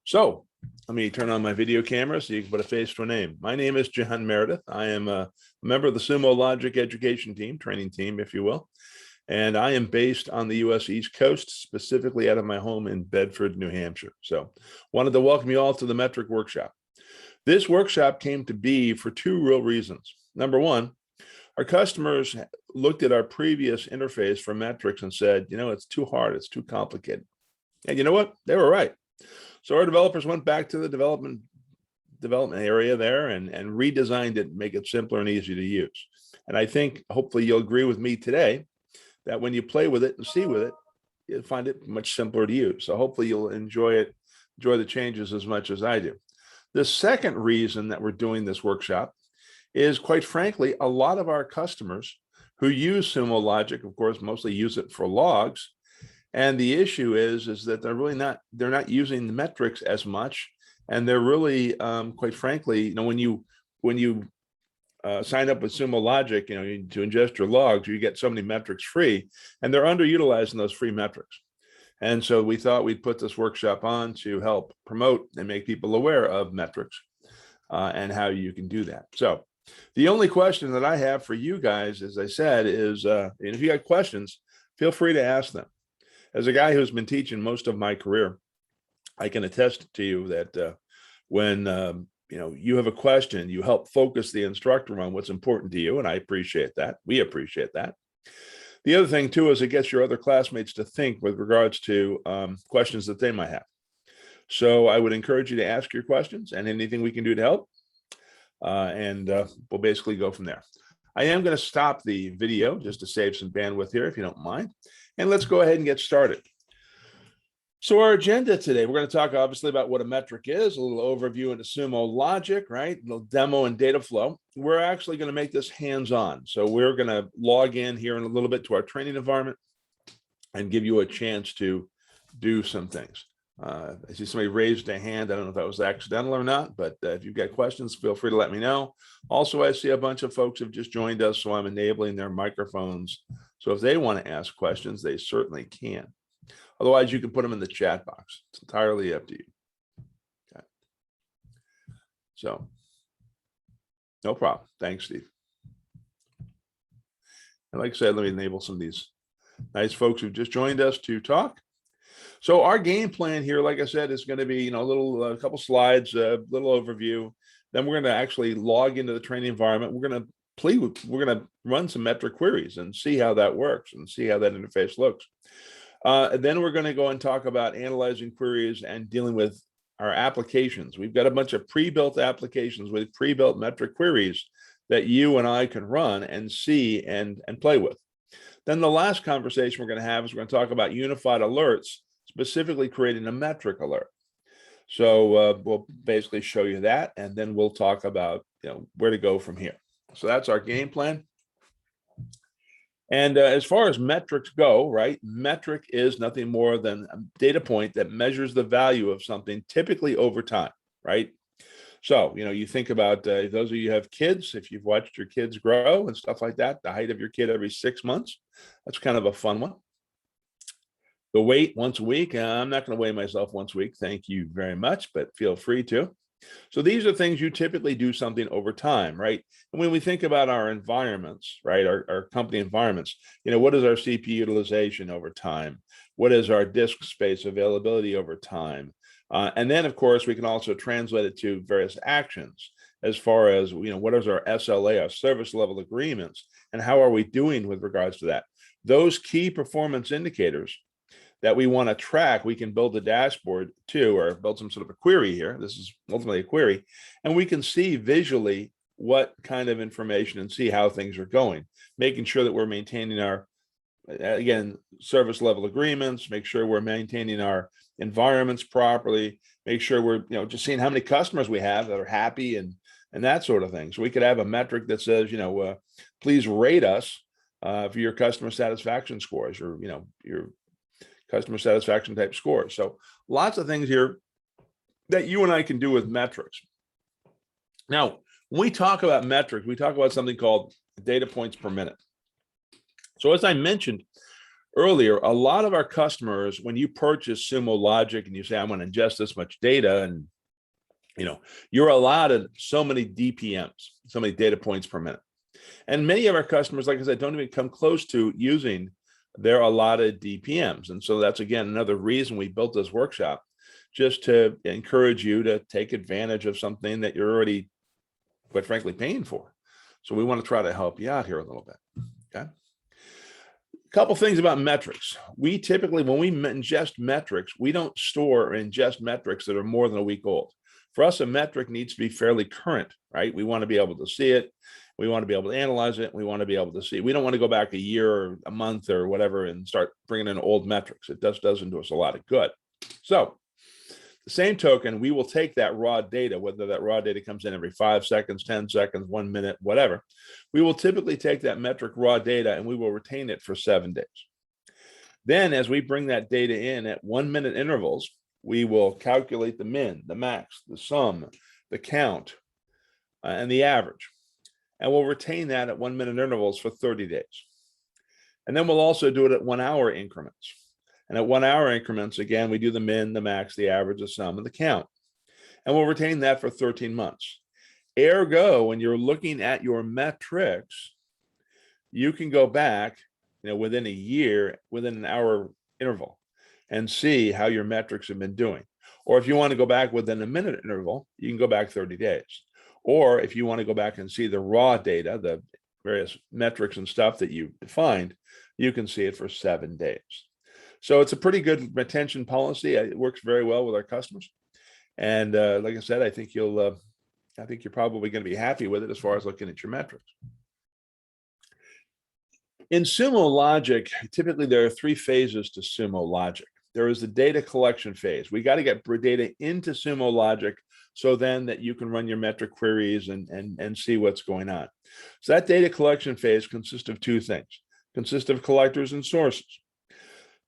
So let me turn on my video camera so you can put a face to a name. My name is John Meredith. I am a member of the Sumo Logic education team, training team, if you will. And I am based on the U.S. East Coast, specifically out of my home in Bedford, New Hampshire. So wanted to welcome you all to the Metric Workshop. This workshop came to be for two real reasons. Number one, our customers looked at our previous interface for metrics and said, you know, it's too hard, it's too complicated. And you know what? They were right. So our developers went back to the development area there and redesigned it, make it simpler and easy to use. And I think hopefully you'll agree with me today that when you play with it and see with it, you'll find it much simpler to use. So hopefully you'll enjoy the changes as much as I do. The second reason that we're doing this workshop is, quite frankly, a lot of our customers who use Sumo Logic, of course, mostly use it for logs. And the issue is that they're not using the metrics as much. And they're really, quite frankly, you know, when you sign up with Sumo Logic, you know, to ingest your logs, you get so many metrics free, and they're underutilizing those free metrics. And so we thought we'd put this workshop on to help promote and make people aware of metrics and how you can do that. So the only question that I have for you guys, as I said, is if you got questions, feel free to ask them. As a guy who's been teaching most of my career, I can attest to you that when you know, you have a question, you help focus the instructor on what's important to you, and I appreciate that. We appreciate that. The other thing too is it gets your other classmates to think with regards to questions that they might have. So I would encourage you to ask your questions and anything we can do to help. We'll basically go from there. I am going to stop the video just to save some bandwidth here, if you don't mind. And let's go ahead and get started. So our agenda today, we're going to talk obviously about what a metric is, a little overview into Sumo Logic, right? A little demo and data flow. We're actually going to make this hands-on. So we're going to log in here in a little bit to our training environment and give you a chance to do some things. I see somebody raised a hand. I don't know if that was accidental or not, but if you've got questions, feel free to let me know. Also, I see a bunch of folks have just joined us, so I'm enabling their microphones. So if they want to ask questions, they certainly can. Otherwise, you can put them in the chat box. It's entirely up to you. Okay. So, no problem. Thanks, Steve. And like I said, let me enable some of these nice folks who've just joined us to talk. So our game plan here, like I said, is going to be, you know, a couple slides, a little overview. Then we're going to actually log into the training environment. We're going to run some metric queries and see how that works and see how that interface looks. Then we're going to go and talk about analyzing queries and dealing with our applications. We've got a bunch of pre-built applications with pre-built metric queries that you and I can run and see and play with. Then the last conversation we're going to have is we're going to talk about unified alerts, specifically creating a metric alert. So we'll basically show you that, and then we'll talk about, you know, where to go from here. So that's our game plan. And as far as metrics go, right, metric is nothing more than a data point that measures the value of something, typically over time, right? So, you know, you think about those of you who have kids, if you've watched your kids grow and stuff like that, the height of your kid every 6 months, that's kind of a fun one. The weight once a week, I'm not going to weigh myself once a week, thank you very much, but feel free to. So these are things you typically do something over time, right? And when we think about our environments, right, our company environments, you know, what is our CPU utilization over time? What is our disk space availability over time? And then, of course, we can also translate it to various actions as far as, you know, what is our SLA, our service level agreements, and how are we doing with regards to that? Those key performance indicators that we want to track, we can build a dashboard to, or build some sort of a query here. This is ultimately a query. And we can see visually what kind of information and see how things are going, making sure that we're maintaining our, again, service level agreements, make sure we're maintaining our environments properly, make sure we're, you know, just seeing how many customers we have that are happy and that sort of thing. So we could have a metric that says, you know, please rate us for your customer satisfaction scores, or, you know, your customer satisfaction type scores. So lots of things here that you and I can do with metrics. Now, when we talk about metrics, we talk about something called data points per minute. So as I mentioned earlier, a lot of our customers, when you purchase Sumo Logic and you say, I want to ingest this much data, and you're allotted so many DPMs, so many data points per minute. And many of our customers, like I said, don't even come close to using their allotted DPMs. And so that's, again, another reason we built this workshop, just to encourage you to take advantage of something that you're already, quite frankly, paying for. So we want to try to help you out here a little bit. Okay. A couple things about metrics. We typically, when we ingest metrics, we don't store or ingest metrics that are more than a week old. For us, a metric needs to be fairly current, right? We want to be able to see it. We want to be able to analyze it. We want to be able to see. We don't want to go back a year or a month or whatever and start bringing in old metrics. It doesn't do us a lot of good. So the same token, we will take that raw data, whether that raw data comes in every 5 seconds, 10 seconds, 1 minute, whatever. We will typically take that metric raw data and we will retain it for 7 days. Then as we bring that data in at 1 minute intervals, we will calculate the min, the max, the sum, the count, and the average. And we'll retain that at 1 minute intervals for 30 days. And then we'll also do it at 1 hour increments. And at 1 hour increments, again, we do the min, the max, the average, the sum, and the count. And we'll retain that for 13 months. Ergo, when you're looking at your metrics, you can go back, within a year, within an hour interval, and see how your metrics have been doing. Or if you want to go back within a minute interval, you can go back 30 days. Or if you want to go back and see the raw data, the various metrics and stuff that you defined, you can see it for 7 days. So it's a pretty good retention policy. It works very well with our customers. And like I said, I think you're probably going to be happy with it as far as looking at your metrics. In Sumo Logic, typically there are 3 phases to Sumo Logic. There is the data collection phase. We got to get data into Sumo Logic so then that you can run your metric queries and see what's going on. So that data collection phase consists of 2 things. Consists of collectors and sources.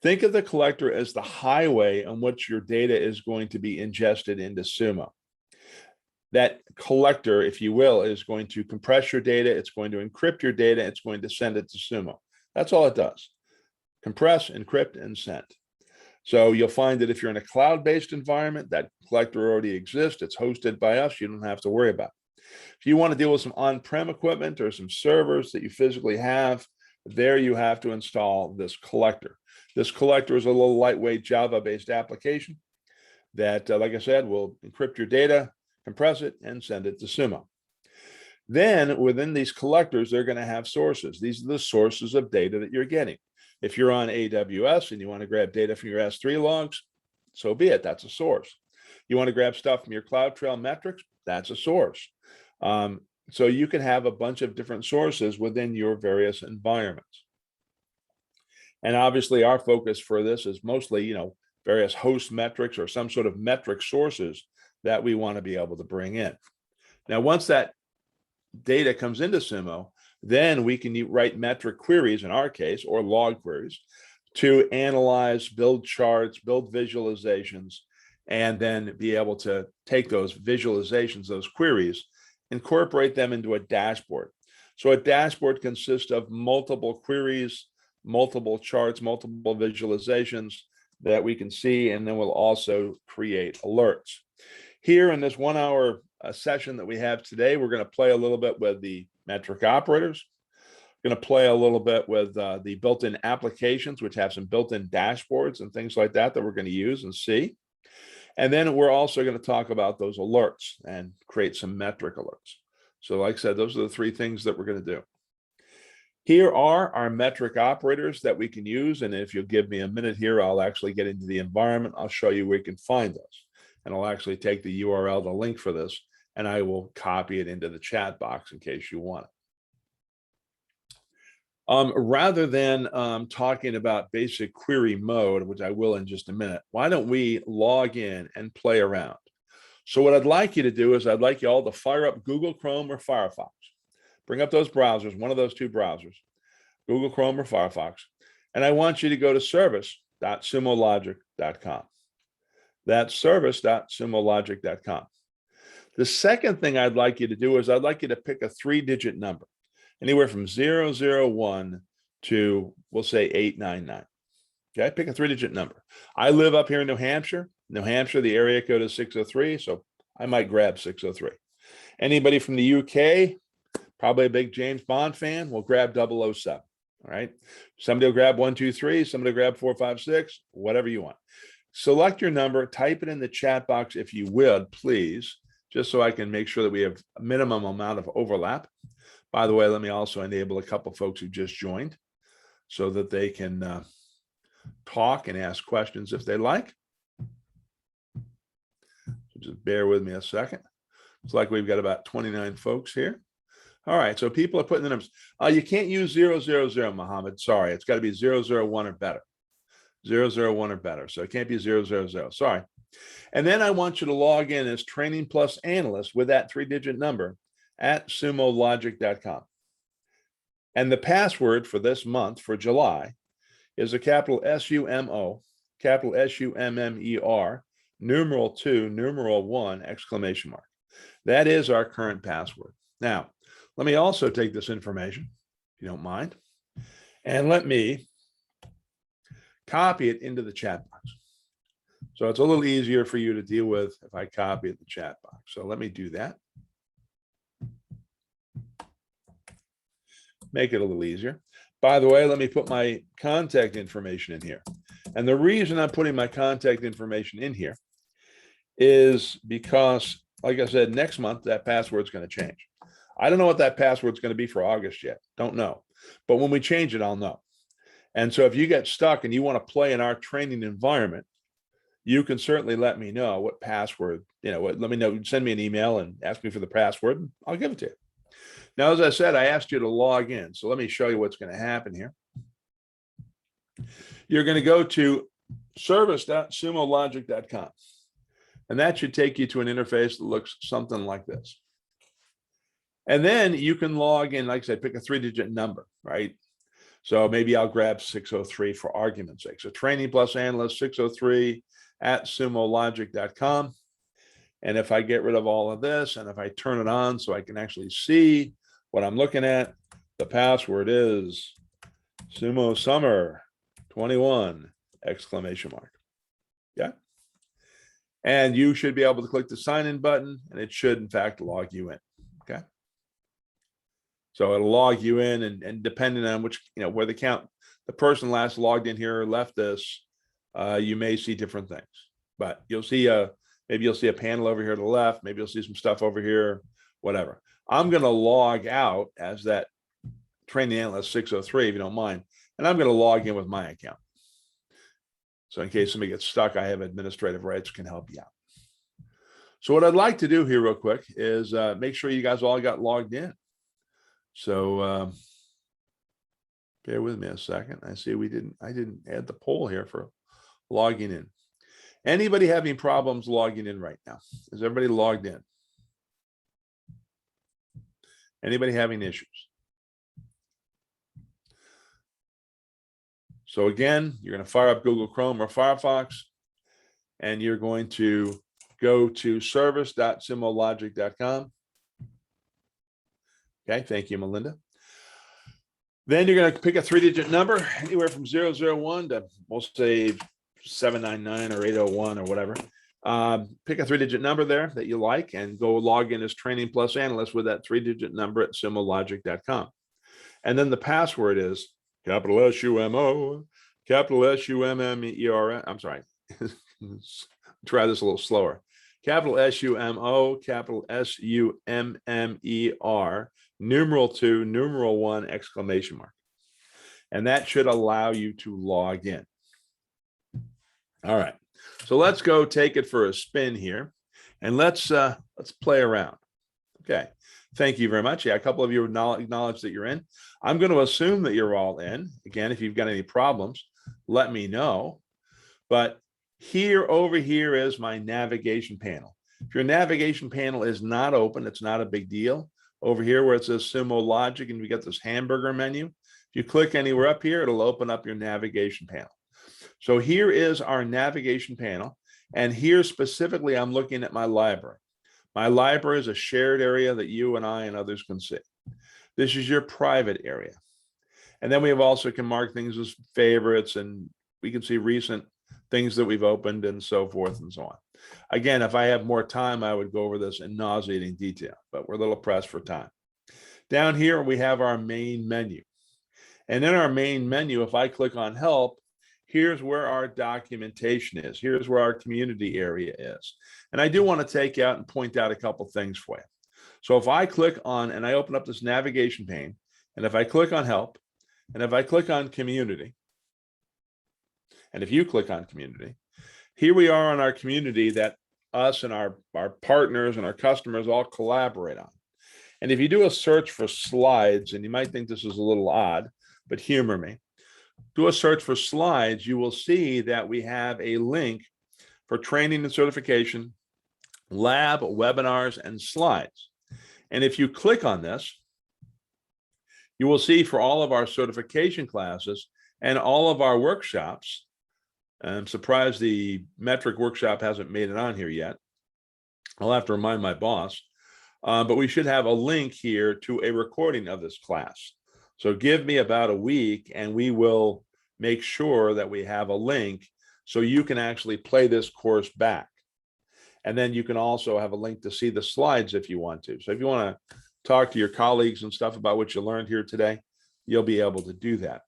Think of the collector as the highway on which your data is going to be ingested into Sumo. That collector, if you will, is going to compress your data. It's going to encrypt your data. It's going to send it to Sumo. That's all it does. Compress, encrypt, and send. So you'll find that if you're in a cloud-based environment, that collector already exists. It's hosted by us. You don't have to worry about it. If you want to deal with some on-prem equipment or some servers that you physically have, there you have to install this collector. This collector is a little lightweight Java-based application that, like I said, will encrypt your data, compress it, and send it to Sumo. Then within these collectors, they're going to have sources. These are the sources of data that you're getting. If you're on AWS and you want to grab data from your S3 logs, so be it. That's a source. You want to grab stuff from your CloudTrail metrics, that's a source. So you can have a bunch of different sources within your various environments. And obviously our focus for this is mostly, various host metrics or some sort of metric sources that we want to be able to bring in. Now, once that data comes into Sumo, then we can write metric queries, in our case, or log queries, to analyze, build charts, build visualizations, and then be able to take those visualizations, those queries, incorporate them into a dashboard. So a dashboard consists of multiple queries, multiple charts, multiple visualizations that we can see, and then we'll also create alerts. Here in this 1 hour session that we have today, we're going to play a little bit with the metric operators. We're going to play a little bit with the built-in applications, which have some built-in dashboards and things like that we're going to use and see. And then we're also going to talk about those alerts and create some metric alerts. So like I said, those are the 3 things that we're going to do. Here are our metric operators that we can use. And if you'll give me a minute here, I'll actually get into the environment. I'll show you where you can find those. And I'll actually take the URL, the link for this, and I will copy it into the chat box in case you want it. Rather than talking about basic query mode, which I will in just a minute, why don't we log in and play around? So what I'd like you to do is I'd like you all to fire up Google Chrome or Firefox. Bring up those browsers, one of those 2 browsers, Google Chrome or Firefox, and I want you to go to service.sumologic.com. That's service.sumologic.com. The second thing I'd like you to do is I'd like you to pick a 3-digit number, anywhere from 001 to, we'll say, 899. Okay, pick a 3-digit number. I live up here in New Hampshire. New Hampshire, the area code is 603, so I might grab 603. Anybody from the UK, probably a big James Bond fan, will grab 007. All right. Somebody will grab 123, somebody will grab 456, whatever you want. Select your number, type it in the chat box if you would, please, just so I can make sure that we have a minimum amount of overlap. By the way, let me also enable a couple of folks who just joined so that they can talk and ask questions if they like. So just bear with me a second. It's like we've got about 29 folks here. All right, so people are putting the numbers. You can't use 000, Mohammed. Sorry, it's got to be 001 or better. 001 or better. So it can't be 000. Sorry. And then I want you to log in as Training Plus Analyst with that 3-digit number at sumologic.com. And the password for this month, for July, is a capital SUMO, capital SUMMER, numeral 2, numeral 1, exclamation mark. That is our current password. Now, let me also take this information, if you don't mind, and let me copy it into the chat box. So it's a little easier for you to deal with if I copy it in the chat box. So let me do that. Make it a little easier. By the way, let me put my contact information in here. And the reason I'm putting my contact information in here is because, like I said, next month, that password's going to change. I don't know what that password's going to be for August yet. Don't know. But when we change it, I'll know. And so if you get stuck and you want to play in our training environment, you can certainly let me know what password, let me know, send me an email and ask me for the password, and I'll give it to you. Now, as I said, I asked you to log in. So let me show you what's going to happen here. You're going to go to service.sumologic.com. And that should take you to an interface that looks something like this. And then you can log in, like I said, pick a 3-digit number, right? So maybe I'll grab 603 for argument's sake. So Training Plus Analyst 603 at sumologic.com. And if I get rid of all of this, and if I turn it on so I can actually see what I'm looking at, the password is Sumo Summer 21, exclamation mark. Yeah. And you should be able to click the sign in button, and it should, in fact, log you in. Okay. So it'll log you in, and depending on which, where the person last logged in here or left this, you may see different things. But you'll see maybe you'll see a panel over here to the left. Maybe you'll see some stuff over here, whatever. I'm going to log out as that Training Analyst 603, if you don't mind, and I'm going to log in with my account. So in case somebody gets stuck, I have administrative rights, can help you out. So what I'd like to do here real quick is make sure you guys all got logged in. So bear with me a second. I see I didn't add the poll here for logging in. Anybody having problems logging in right now? Is everybody logged in? Anybody having issues? So again, you're going to fire up Google Chrome or Firefox, and you're going to go to service.sumologic.com. Okay, thank you, Melinda. Then you're going to pick a 3-digit number, anywhere from 001 to, we'll say, 799 or 801 or whatever. Pick a 3-digit number there that you like, and go log in as Training Plus Analyst with that 3-digit number at sumologic.com. And then the password is capital SUMO, capital SUMMER. I'm sorry. Try this a little slower. Capital SUMO, capital SUMMER, numeral 2, numeral 1, exclamation mark. And that should allow you to log in. All right. So let's go take it for a spin here, and let's play around. Okay. Thank you very much. Yeah, a couple of you acknowledge that you're in. I'm going to assume that you're all in. Again, if you've got any problems, let me know. But over here is my navigation panel. If your navigation panel is not open, it's not a big deal. Over here where it says Sumo Logic and we got this hamburger menu, if you click anywhere up here, it'll open up your navigation panel. So here is our navigation panel. And here specifically, I'm looking at my library. My library is a shared area that you and I and others can see. This is your private area. And then we have also can mark things as favorites, and we can see recent things that we've opened and so forth and so on. Again, if I have more time, I would go over this in nauseating detail, but we're a little pressed for time. Down here, we have our main menu. And in our main menu, if I click on help, here's where our documentation is. Here's where our community area is. And I do want to take out and point out a couple things for you. So if I click on, and I open up this navigation pane, and if I click on help, and if I click on community, and if you click on community, here we are on our community that us and our partners and our customers all collaborate on. And if you do a search for slides, and you might think this is a little odd, but humor me, do a search for slides, you will see that we have a link for training and certification, lab, webinars, and slides. And if you click on this, you will see for all of our certification classes and all of our workshops. I'm surprised the metric workshop hasn't made it on here yet. I'll have to remind my boss, but we should have a link here to a recording of this class. So give me about a week and we will make sure that we have a link so you can actually play this course back. And then you can also have a link to see the slides if you want to. So if you want to talk to your colleagues and stuff about what you learned here today, you'll be able to do that.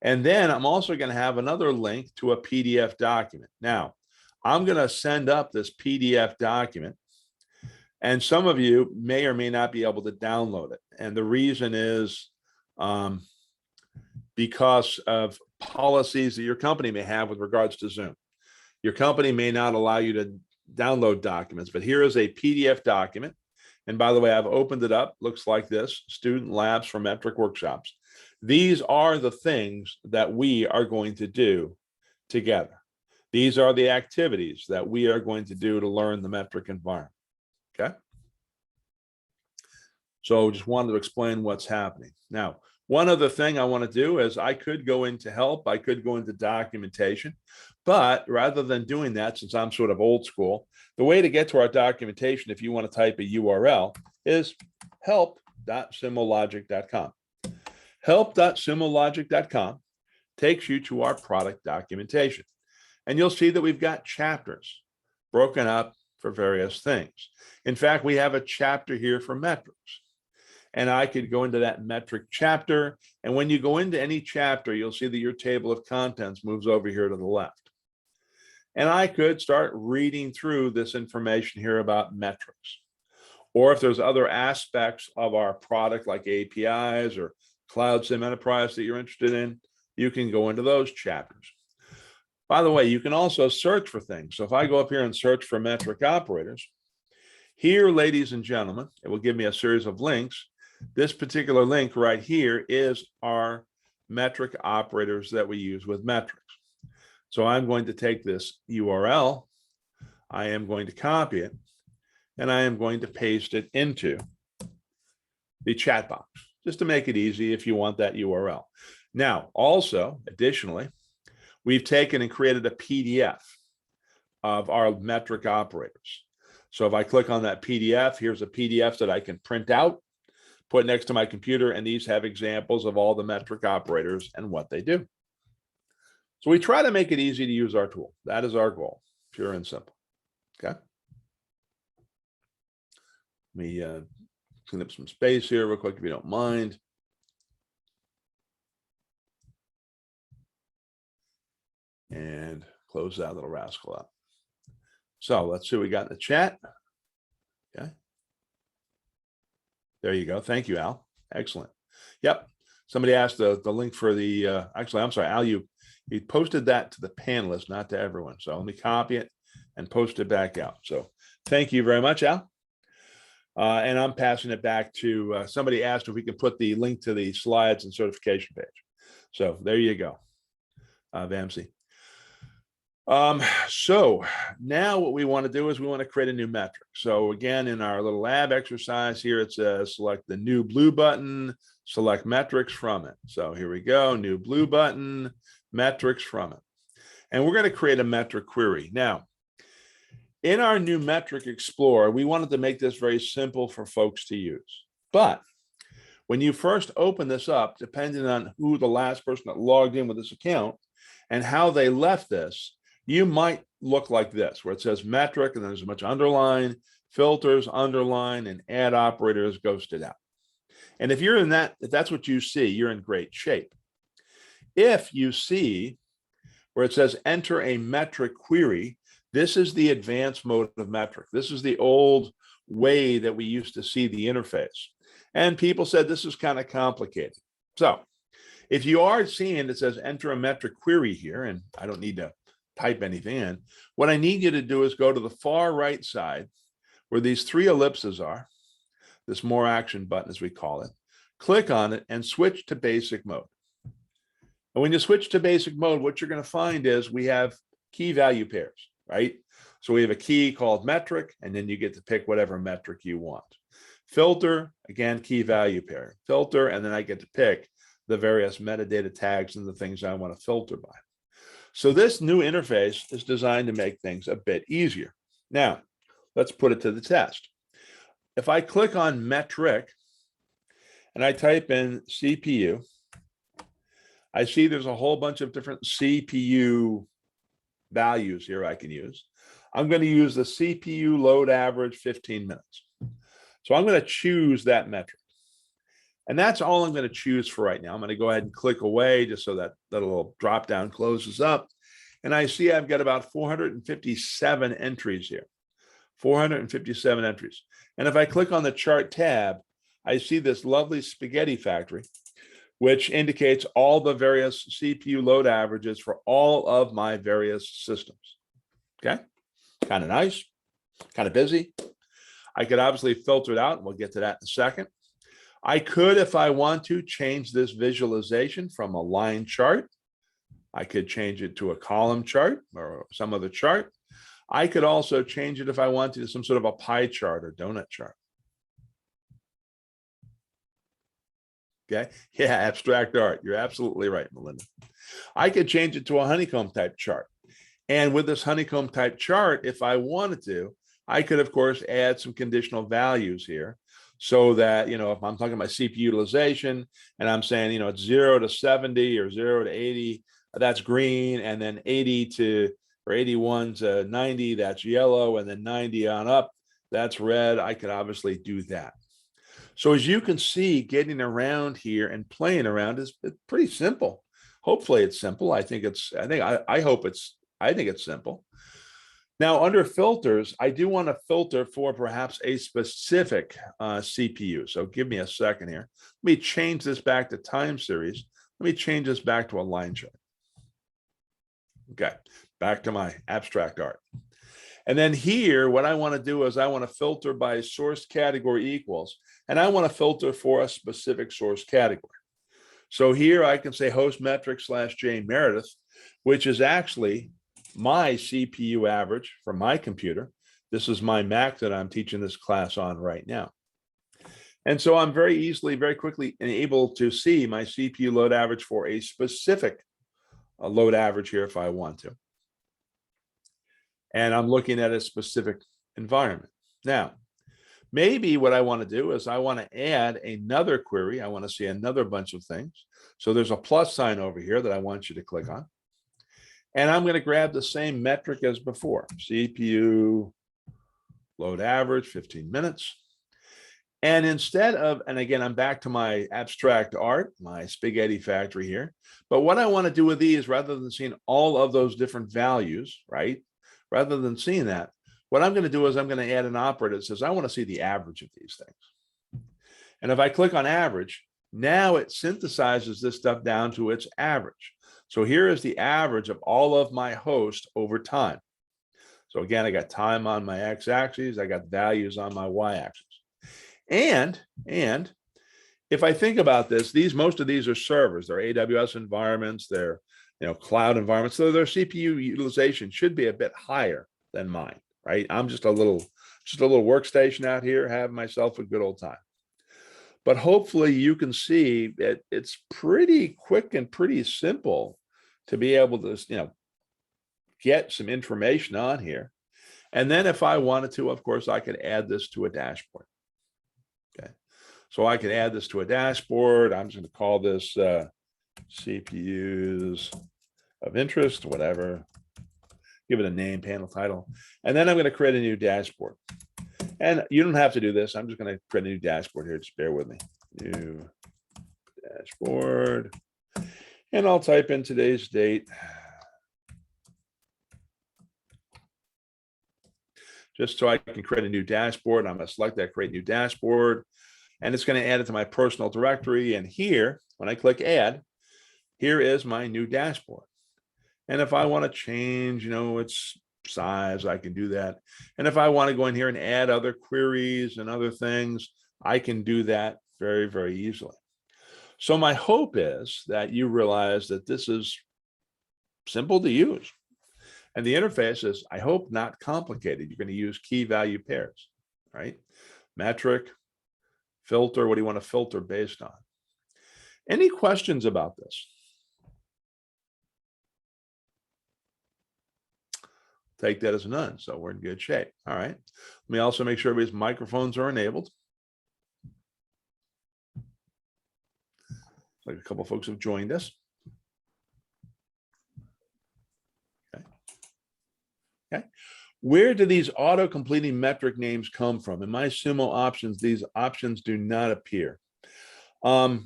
And then I'm also going to have another link to a PDF document. Now, I'm going to send up this PDF document, and some of you may or may not be able to download it. And the reason is because of policies that your company may have with regards to Zoom. Your company may not allow you to download documents, but here is a PDF document. And by the way, I've opened it up. Looks like this: student labs for metric workshops. These are the things that we are going to do together. These are the activities that we are going to do to learn the metric environment. Okay. So just wanted to explain what's happening. Now, one other thing I want to do is I could go into help, I could go into documentation, but rather than doing that, since I'm sort of old school, the way to get to our documentation, if you want to type a URL, is help.sumologic.com. Help.sumologic.com takes you to our product documentation. And you'll see that we've got chapters broken up for various things. In fact, we have a chapter here for metrics. And I could go into that metric chapter. And when you go into any chapter, you'll see that your table of contents moves over here to the left. And I could start reading through this information here about metrics. Or if there's other aspects of our product like APIs or Cloud SIM Enterprise that you're interested in, you can go into those chapters. By the way, you can also search for things. So if I go up here and search for metric operators, here, ladies and gentlemen, it will give me a series of links. This particular link right here is our metric operators that we use with metrics. So I'm going to take this URL, I am going to copy it, and I am going to paste it into the chat box, just to make it easy if you want that URL. Now, also, additionally, we've taken and created a PDF of our metric operators. So if I click on that PDF, here's a PDF that I can print out, put next to my computer, and these have examples of all the metric operators and what they do. So we try to make it easy to use our tool. That is our goal, pure and simple. Okay. Let me clean up some space here real quick if you don't mind. And close that little rascal up. So let's see what we got in the chat. Okay. There you go. Thank you, Al. Excellent. Yep. Somebody asked the link for the, actually, I'm sorry, Al, you posted that to the panelists, not to everyone. So let me copy it and post it back out. So thank you very much, Al. And I'm passing it back to, somebody asked if we can put the link to the slides and certification page. So there you go, Vamsi. So now what we want to do is we want to create a new metric. So again, in our little lab exercise here, it says select the new blue button, select metrics from it. So here we go, new blue button, metrics from it. And we're going to create a metric query. Now, in our new metric explorer, we wanted to make this very simple for folks to use. But when you first open this up, depending on who the last person that logged in with this account, and how they left this, you might look like this, where it says metric, and then there's a bunch of underline, filters, underline, and add operators ghosted out. And if you're in that, if that's what you see, you're in great shape. If you see where it says enter a metric query, this is the advanced mode of metric. This is the old way that we used to see the interface. And people said this is kind of complicated. So if you are seeing it says enter a metric query here, and I don't need to type anything in, what I need you to do is go to the far right side where these three ellipses are, this more action button as we call it, click on it and switch to basic mode. And when you switch to basic mode, what you're going to find is we have key value pairs, right? So we have a key called metric, and then you get to pick whatever metric you want. Filter, again, key value pair. Filter, and then I get to pick the various metadata tags and the things I want to filter by. So this new interface is designed to make things a bit easier. Now, let's put it to the test. If I click on metric and I type in CPU, I see there's a whole bunch of different CPU values here I can use. I'm going to use the CPU load average 15 minutes. So I'm going to choose that metric. And that's all I'm going to choose for right now. I'm going to go ahead and click away just so that little drop down closes up. And I see I've got about 457 entries here. 457 entries. And if I click on the chart tab, I see this lovely spaghetti factory, which indicates all the various CPU load averages for all of my various systems. Okay, kind of nice, kind of busy. I could obviously filter it out, and we'll get to that in a second. I could, if I want to, change this visualization from a line chart. I could change it to a column chart or some other chart. I could also change it if I wanted to some sort of a pie chart or donut chart. Okay, yeah, abstract art. You're absolutely right, Melinda. I could change it to a honeycomb type chart. And with this honeycomb type chart, if I wanted to, I could, of course, add some conditional values here so that, you know, if I'm talking about CPU utilization and I'm saying, you know, it's 0 to 70 or 0 to 80, that's green, and then 80 to or 81 to 90, that's yellow, and then 90 on up, that's red. I could obviously do that. So as you can see, getting around here and playing around is pretty simple. Hopefully it's simple. I think it's simple. Now under filters, I do want to filter for perhaps a specific CPU. So give me a second here. Let me change this back to time series. Let me change this back to a line chart. Okay, back to my abstract art. And then here, what I want to do is I want to filter by source category equals, and I want to filter for a specific source category. So here I can say host metric / J Meredith, which is actually my CPU average for my computer. This is my Mac that I'm teaching this class on right now. And so I'm very easily, very quickly able to see my CPU load average for a specific load average here if I want to. And I'm looking at a specific environment. Now, maybe what I want to do is I want to add another query. I want to see another bunch of things. So there's a plus sign over here that I want you to click on. And I'm going to grab the same metric as before, CPU load average, 15 minutes. And instead of, and again, I'm back to my abstract art, my spaghetti factory here. But what I want to do with these, rather than seeing all of those different values, right? Rather than seeing that, what I'm going to do is I'm going to add an operator that says, I want to see the average of these things. And if I click on average, now it synthesizes this stuff down to its average. So here is the average of all of my hosts over time. So again, I got time on my x-axis, I got values on my y-axis. And if I think about this, most of these are servers. They're AWS environments, they're cloud environments. So their CPU utilization should be a bit higher than mine, right? I'm just a little workstation out here, having myself a good old time. But hopefully you can see that it's pretty quick and pretty simple to be able to, get some information on here. And then if I wanted to, of course, I could add this to a dashboard. Okay. So I could add this to a dashboard. I'm just going to call this CPUs of interest, whatever. Give it a name, panel title. And then I'm going to create a new dashboard. And you don't have to do this. I'm just going to create a new dashboard here. Just bear with me. New dashboard. And I'll type in today's date. Just so I can create a new dashboard. I'm going to select that, create new dashboard. And it's going to add it to my personal directory. And here, when I click add, here is my new dashboard. And if I want to change, its size, I can do that. And if I want to go in here and add other queries and other things, I can do that very, very easily. So my hope is that you realize that this is simple to use. And the interface is, I hope, not complicated. You're going to use key value pairs, right? Metric, filter, what do you want to filter based on? Any questions about this? Take that as none. So we're in good shape. All right. Let me also make sure everybody's microphones are enabled. Like a couple of folks have joined us. Okay. Where do these auto-completing metric names come from? In my Sumo options, these options do not appear. Brian,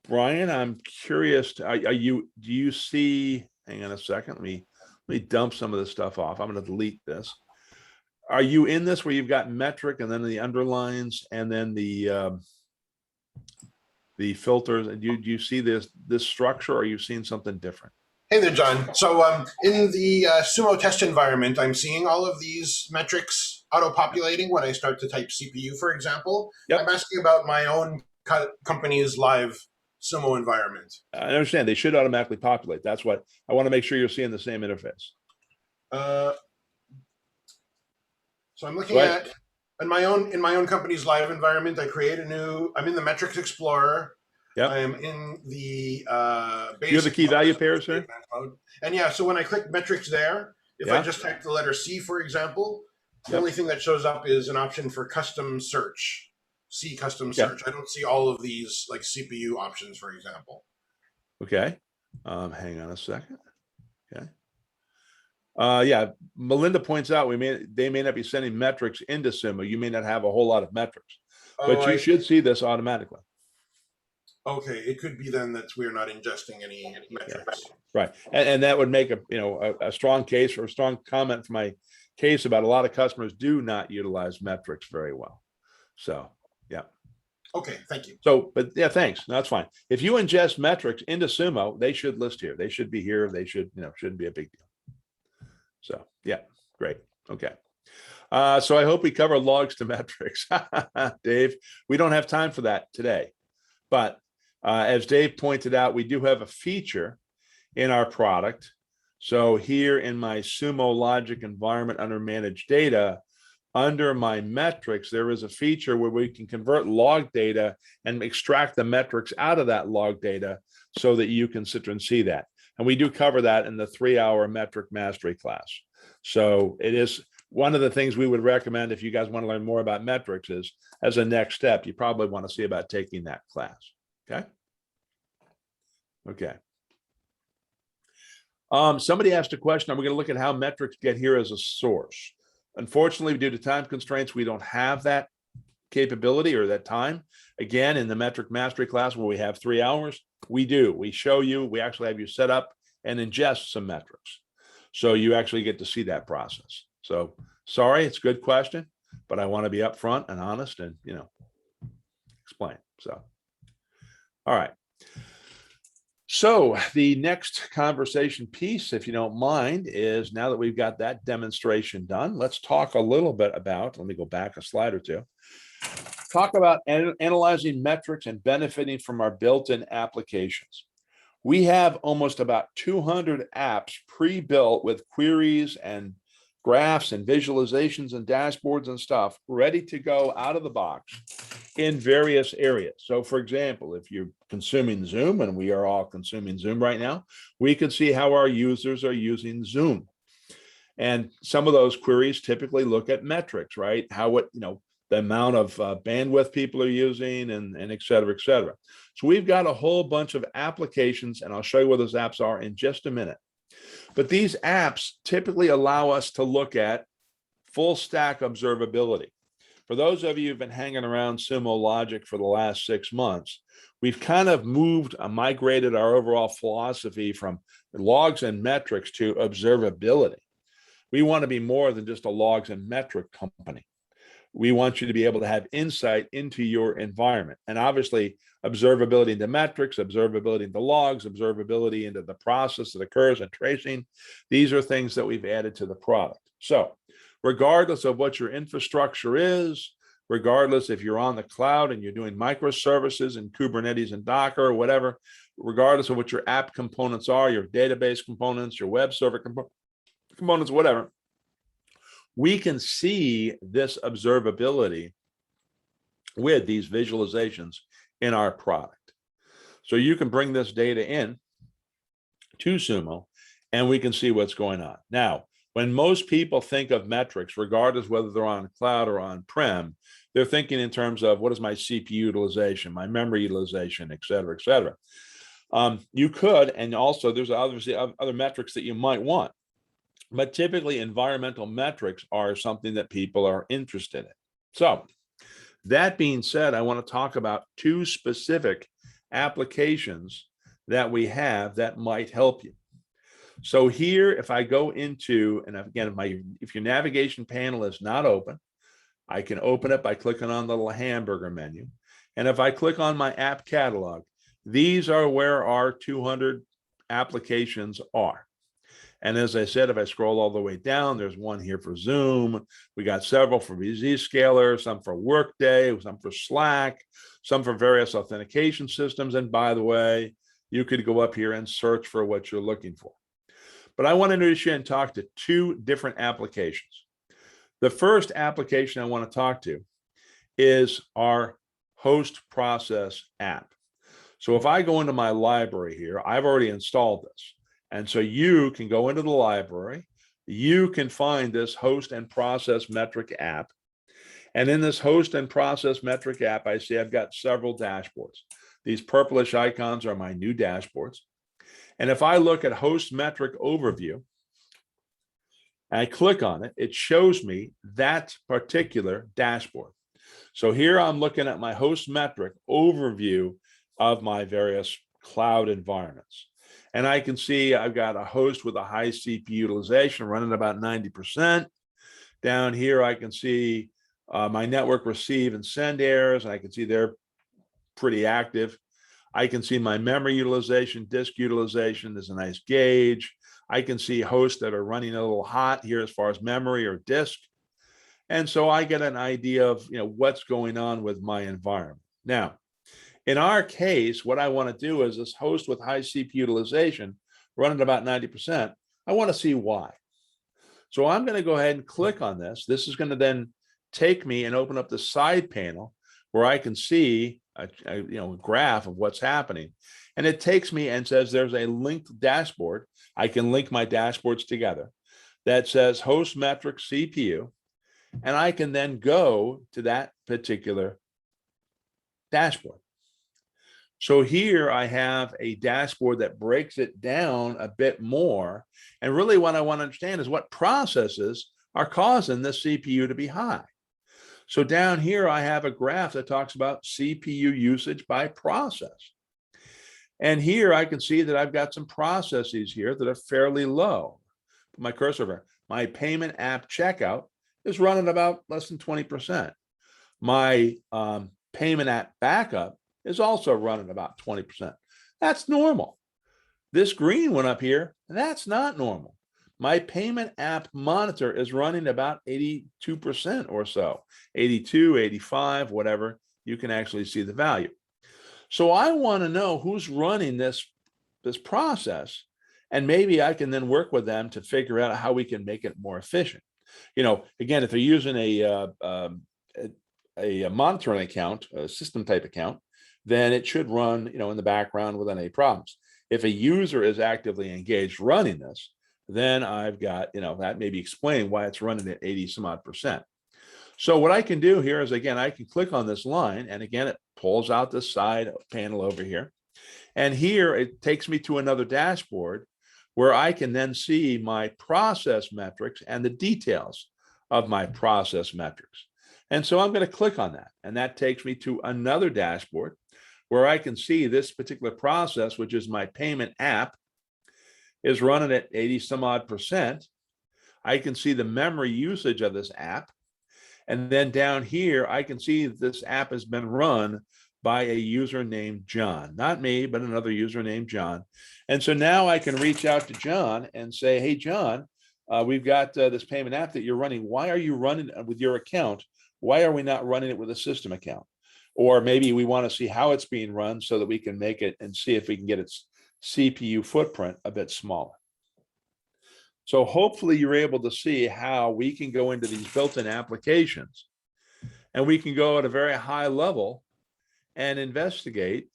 I'm curious. Do you see? Hang on a second. Let me dump some of this stuff off. I'm going to delete this. Are you in this where you've got metric and then the underlines and then the filters? Do you see this structure, or are you seeing something different? Hey there, John. So in the Sumo test environment, I'm seeing all of these metrics auto-populating when I start to type CPU, for example. Yep. I'm asking about my own company's live Sumo environment. I understand. They should automatically populate. That's what I want to make sure you're seeing the same interface. So I'm looking at in my own company's live environment. I create a new. I'm in the Metrics Explorer. Yep. I am in the basic. You have the key value pairs there? And yeah, so when I click metrics there, if I just type the letter C, for example, the only thing that shows up is an option for custom search. C custom search. I don't see all of these like CPU options, for example. Okay. Hang on a second. Okay. Yeah, Melinda points out they may not be sending metrics into Sumo. You may not have a whole lot of metrics, but you should see this automatically. Okay, it could be then that we're not ingesting any metrics. Right, and that would make a strong case or a strong comment for my case about a lot of customers do not utilize metrics very well. So, yeah. Okay, thank you. So, but yeah, thanks. That's fine. If you ingest metrics into Sumo, they should list here. They should be here. They should, shouldn't be a big deal. So, yeah, great. Okay. So I hope we cover logs to metrics. Dave, we don't have time for that today, but as Dave pointed out, we do have a feature in our product. So here in my Sumo Logic environment under managed data, under my metrics, there is a feature where we can convert log data and extract the metrics out of that log data so that you can sit and see that. And we do cover that in the 3-hour metric mastery class. So it is one of the things we would recommend if you guys want to learn more about metrics is as a next step, you probably want to see about taking that class. Okay. Okay. Somebody asked a question. Are we going to look at how metrics get here as a source? Unfortunately, due to time constraints, we don't have that capability or that time. Again, in the metric mastery class where we have 3 hours, we do. We show you, we actually have you set up and ingest some metrics. So you actually get to see that process. So sorry, it's a good question, but I want to be upfront and honest and, explain. So, all right. So the next conversation piece, if you don't mind, is now that we've got that demonstration done, let's talk a little bit about, let me go back a slide or two, talk about analyzing metrics and benefiting from our built-in applications. We have almost about 200 apps pre-built with queries and graphs and visualizations and dashboards and stuff ready to go out of the box in various areas. So for example, if you're consuming Zoom, and we are all consuming Zoom right now, we can see how our users are using Zoom. And some of those queries typically look at metrics, right? How the the amount of bandwidth people are using, and et cetera, et cetera. So we've got a whole bunch of applications, and I'll show you where those apps are in just a minute. But these apps typically allow us to look at full stack observability. For those of you who've been hanging around Sumo Logic for the last 6 months, we've kind of migrated our overall philosophy from logs and metrics to observability. We want to be more than just a logs and metric company. We want you to be able to have insight into your environment. And obviously, observability into metrics, observability into logs, observability into the process that occurs, and tracing. These are things that we've added to the product. So regardless of what your infrastructure is, regardless if you're on the cloud and you're doing microservices and Kubernetes and Docker or whatever, regardless of what your app components are, your database components, your web server components, whatever, we can see this observability with these visualizations in our product. So you can bring this data in to Sumo and we can see what's going on. Now, when most people think of metrics, regardless whether they're on cloud or on-prem, they're thinking in terms of what is my CPU utilization, my memory utilization, et cetera, et cetera. You could, and also there's obviously other metrics that you might want. But typically environmental metrics are something that people are interested in. So that being said, I want to talk about 2 specific applications that we have that might help you. So here, if I go into, and again, if your navigation panel is not open, I can open it by clicking on the little hamburger menu. And if I click on my app catalog, these are where our 200 applications are. And as I said, if I scroll all the way down, there's one here for Zoom. We got several for Zscaler, some for Workday, some for Slack, some for various authentication systems. And by the way, you could go up here and search for what you're looking for. But I want to introduce you and talk to 2 different applications. The first application I want to talk to is our host process app. So if I go into my library here, I've already installed this. And so you can go into the library, you can find this host and process metric app. And in this host and process metric app, I see I've got several dashboards. These purplish icons are my new dashboards. And if I look at host metric overview, and I click on it, it shows me that particular dashboard. So here I'm looking at my host metric overview of my various cloud environments. And I can see I've got a host with a high CPU utilization running about 90%. Down here, I can see my network receive and send errors, and I can see they're pretty active. I can see my memory utilization, disk utilization. There's a nice gauge. I can see hosts that are running a little hot here as far as memory or disk. And so I get an idea of what's going on with my environment. Now, in our case, what I want to do is this host with high CPU utilization running about 90%. I want to see why. So I'm going to go ahead and click on this. This is going to then take me and open up the side panel where I can see a graph of what's happening. And it takes me and says there's a linked dashboard. I can link my dashboards together that says host metric CPU. And I can then go to that particular dashboard. So here I have a dashboard that breaks it down a bit more. And really what I want to understand is what processes are causing this CPU to be high. So down here, I have a graph that talks about CPU usage by process. And here I can see that I've got some processes here that are fairly low. Put my cursor over. My payment app checkout is running about less than 20%. My payment app backup is also running about 20%. That's normal. This green one up here, that's not normal. My payment app monitor is running about 82% or so, 82, 85, whatever. You can actually see the value. So I want to know who's running this process, and maybe I can then work with them to figure out how we can make it more efficient. Again, if they're using a monitoring account, a system type account, then it should run, in the background without any problems. If a user is actively engaged running this, then I've got, that maybe explain why it's running at 80 some odd percent. So what I can do here is, again, I can click on this line, and again, it pulls out the side panel over here. And here it takes me to another dashboard where I can then see my process metrics and the details of my process metrics. And so I'm going to click on that, and that takes me to another dashboard where I can see this particular process, which is my payment app, is running at 80 some odd percent. I can see the memory usage of this app. And then down here, I can see that this app has been run by a user named John, not me, but another user named John. And so now I can reach out to John and say, hey, John, we've got this payment app that you're running. Why are you running with your account? Why are we not running it with a system account? Or maybe we want to see how it's being run so that we can make it and see if we can get its CPU footprint a bit smaller. So hopefully you're able to see how we can go into these built-in applications, and we can go at a very high level and investigate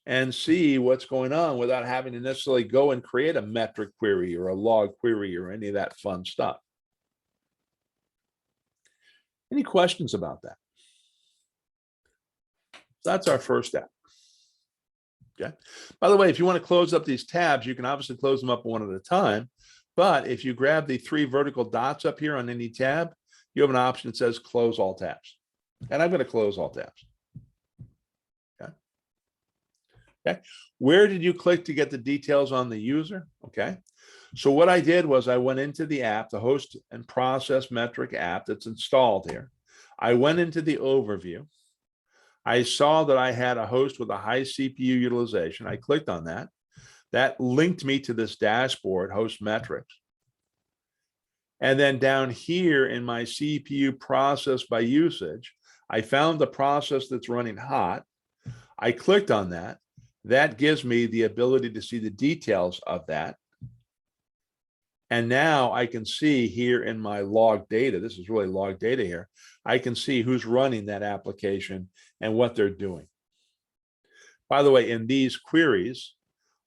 and see what's going on without having to necessarily go and create a metric query or a log query or any of that fun stuff. Any questions about that? So that's our first step. Okay. By the way, if you want to close up these tabs, you can obviously close them up one at a time. But if you grab the 3 vertical dots up here on any tab, you have an option that says close all tabs. And I'm going to close all tabs. Okay. Okay. Where did you click to get the details on the user? Okay. So what I did was I went into the app, the host and process metric app that's installed here. I went into the overview. I saw that I had a host with a high CPU utilization. I clicked on that. That linked me to this dashboard, host metrics. And then down here in my CPU process by usage, I found the process that's running hot. I clicked on that. That gives me the ability to see the details of that. And now I can see here in my log data, this is really log data here, I can see who's running that application and what they're doing. By the way, in these queries,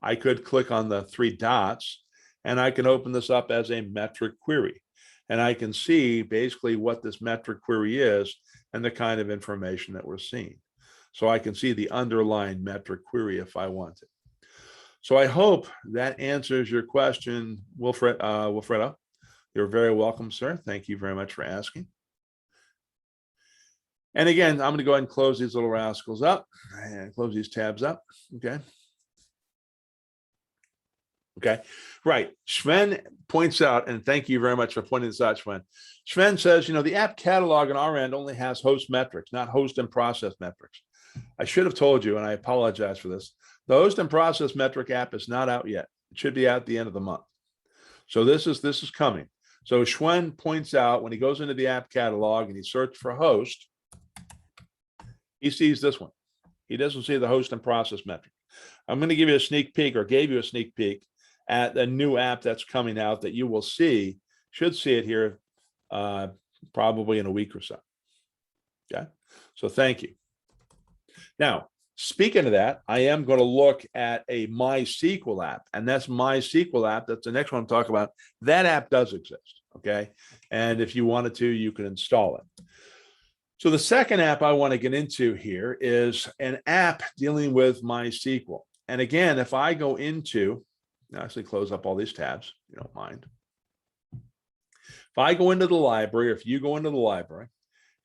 I could click on the 3 dots and I can open this up as a metric query. And I can see basically what this metric query is and the kind of information that we're seeing. So I can see the underlying metric query if I want it. So I hope that answers your question, Wilfredo. You're very welcome, sir. Thank you very much for asking. And again, I'm going to go ahead and close these little rascals up and close these tabs up. Okay. Okay, right. Sven points out, and thank you very much for pointing this out, Sven. Sven says, you know, the app catalog on our end only has host metrics, not host and process metrics. I should have told you, and I apologize for this. The host and process metric app is not out yet. It should be out at the end of the month. So this is coming. So Sven points out when he goes into the app catalog and he searches for host, he sees this one. He doesn't see the host and process metric. I'm going to give you a sneak peek, or gave you a sneak peek, at a new app that's coming out that you will see, should see it here probably in a week or so. Okay, so thank you. Now, speaking of that, I am going to look at a MySQL app, and that's MySQL app. That's the next one I'm talking about. That app does exist, okay? And if you wanted to, you can install it. So the second app I want to get into here is an app dealing with MySQL. And again, if I go into, actually close up all these tabs, if you don't mind. If I go into the library, or if you go into the library,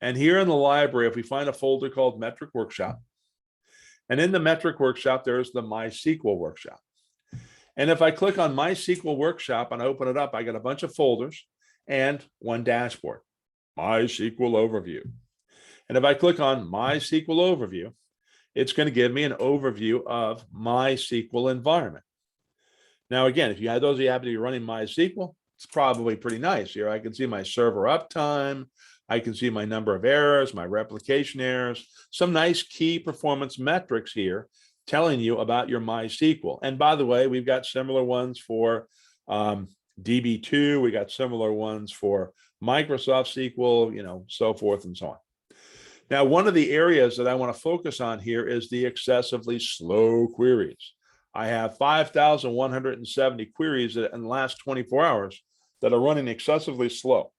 and here in the library, if we find a folder called Metric Workshop, and in the Metric Workshop, there's the MySQL Workshop. And if I click on MySQL Workshop and open it up, I get a bunch of folders and one dashboard, MySQL Overview. And if I click on MySQL Overview, it's going to give me an overview of MySQL environment. Now, again, if you had those, you happen to be running MySQL, it's probably pretty nice. Here I can see my server uptime. I can see my number of errors, my replication errors, some nice key performance metrics here telling you about your MySQL. And by the way, we've got similar ones for DB2. We got similar ones for Microsoft SQL, you know, so forth and so on. Now, one of the areas that I want to focus on here is the excessively slow queries. I have 5,170 queries in the last 24 hours that are running excessively slow.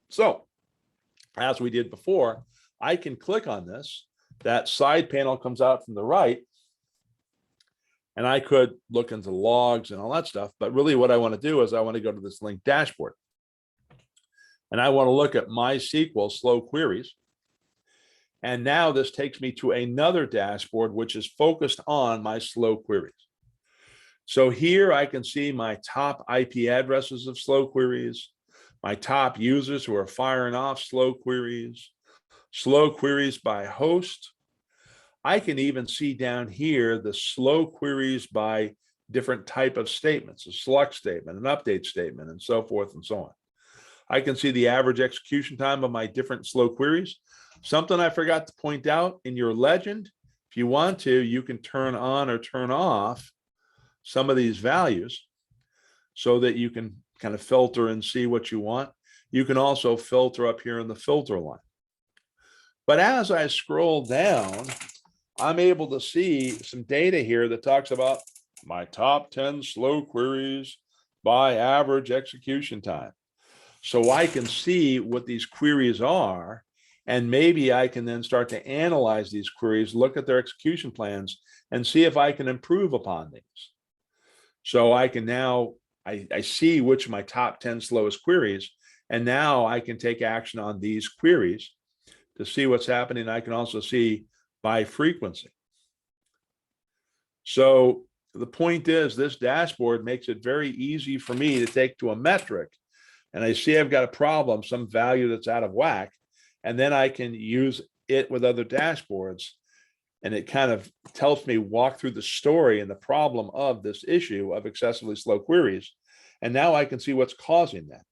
So as we did before, I can click on this. That side panel comes out from the right, and I could look into logs and all that stuff. But really what I want to do is I want to go to this link dashboard. And I want to look at MySQL slow queries. And now this takes me to another dashboard, which is focused on my slow queries. So here I can see my top IP addresses of slow queries, my top users who are firing off slow queries by host. I can even see down here the slow queries by different type of statements, a select statement, an update statement, and so forth and so on. I can see the average execution time of my different slow queries. Something I forgot to point out in your legend, if you want to, you can turn on or turn off some of these values so that you can kind of filter and see what you want. You can also filter up here in the filter line. But as I scroll down, I'm able to see some data here that talks about my top 10 slow queries by average execution time. So I can see what these queries are, and maybe I can then start to analyze these queries, look at their execution plans, and see if I can improve upon these. So I can now, I see which of my top 10 slowest queries, and now I can take action on these queries to see what's happening. I can also see by frequency. So the point is, this dashboard makes it very easy for me to take to a metric, and I see I've got a problem, some value that's out of whack, and then I can use it with other dashboards, and it kind of helps me walk through the story and the problem of this issue of excessively slow queries. And now I can see what's causing that.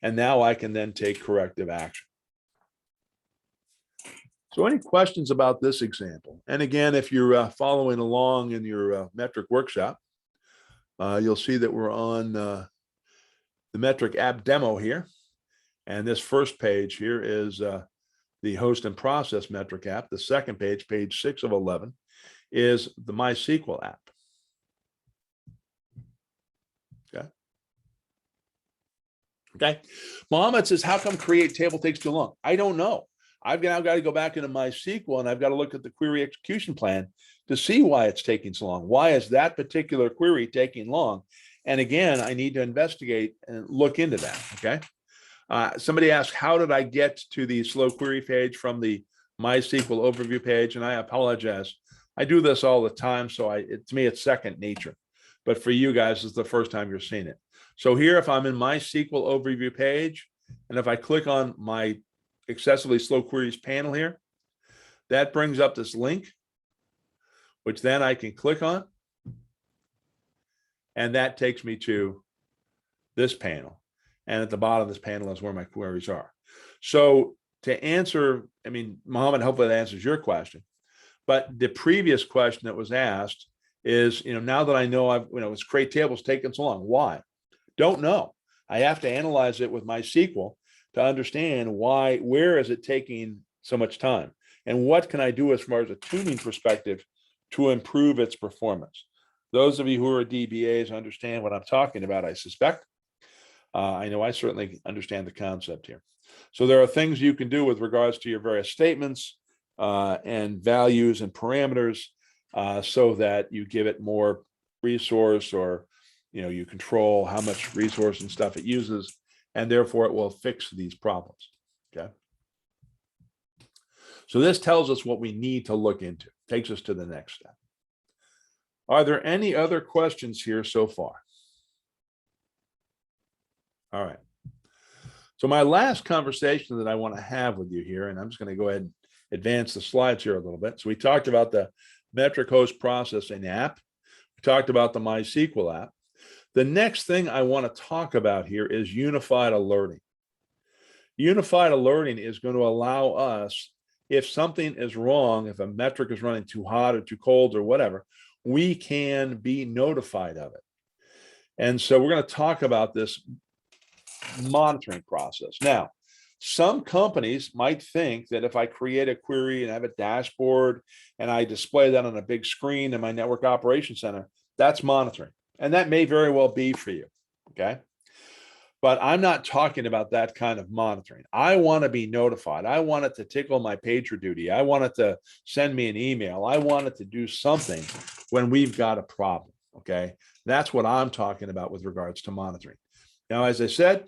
And now I can then take corrective action. So any questions about this example? And again, if you're following along in your metric workshop, you'll see that we're on the metric app demo here. And this first page here is the host and process metric app. The second page, page 6 of 11, is the MySQL app. Okay. Mohammed says, how come create table takes too long? I don't know. I've now got to go back into MySQL and I've got to look at the query execution plan to see why it's taking so long. Why is that particular query taking long? And again, I need to investigate and look into that. Okay. Somebody asked, how did I get to the slow query page from the MySQL overview page? And I apologize. I do this all the time. So to me, it's second nature. But for you guys, it's the first time you're seeing it. So here, if I'm in MySQL overview page, and if I click on my excessively slow queries panel here, that brings up this link, which then I can click on. And that takes me to this panel. And at the bottom of this panel is where my queries are. So to answer, I mean, Mohammed, hopefully that answers your question. But the previous question that was asked is, now that I know it's create tables taking so long, why? Don't know. I have to analyze it with MySQL to understand why, where is it taking so much time? And what can I do as far as a tuning perspective to improve its performance? Those of you who are DBAs understand what I'm talking about, I suspect. I know I certainly understand the concept here. So there are things you can do with regards to your various statements and values and parameters so that you give it more resource, or you control how much resource and stuff it uses, and therefore it will fix these problems. Okay. So this tells us what we need to look into, takes us to the next step. Are there any other questions here so far? All right. So my last conversation that I want to have with you here, and I'm just going to go ahead and advance the slides here a little bit. So we talked about the metric host processing app. We talked about the MySQL app. The next thing I want to talk about here is unified alerting. Unified alerting is going to allow us, if something is wrong, if a metric is running too hot or too cold or whatever, we can be notified of it. And so we're going to talk about this monitoring process. Now, some companies might think that if I create a query and have a dashboard and I display that on a big screen in my network operations center, that's monitoring. And that may very well be for you, okay? But I'm not talking about that kind of monitoring. I want to be notified. I want it to tickle my pager duty. I want it to send me an email. I want it to do something when we've got a problem. Okay. That's what I'm talking about with regards to monitoring. Now, as I said,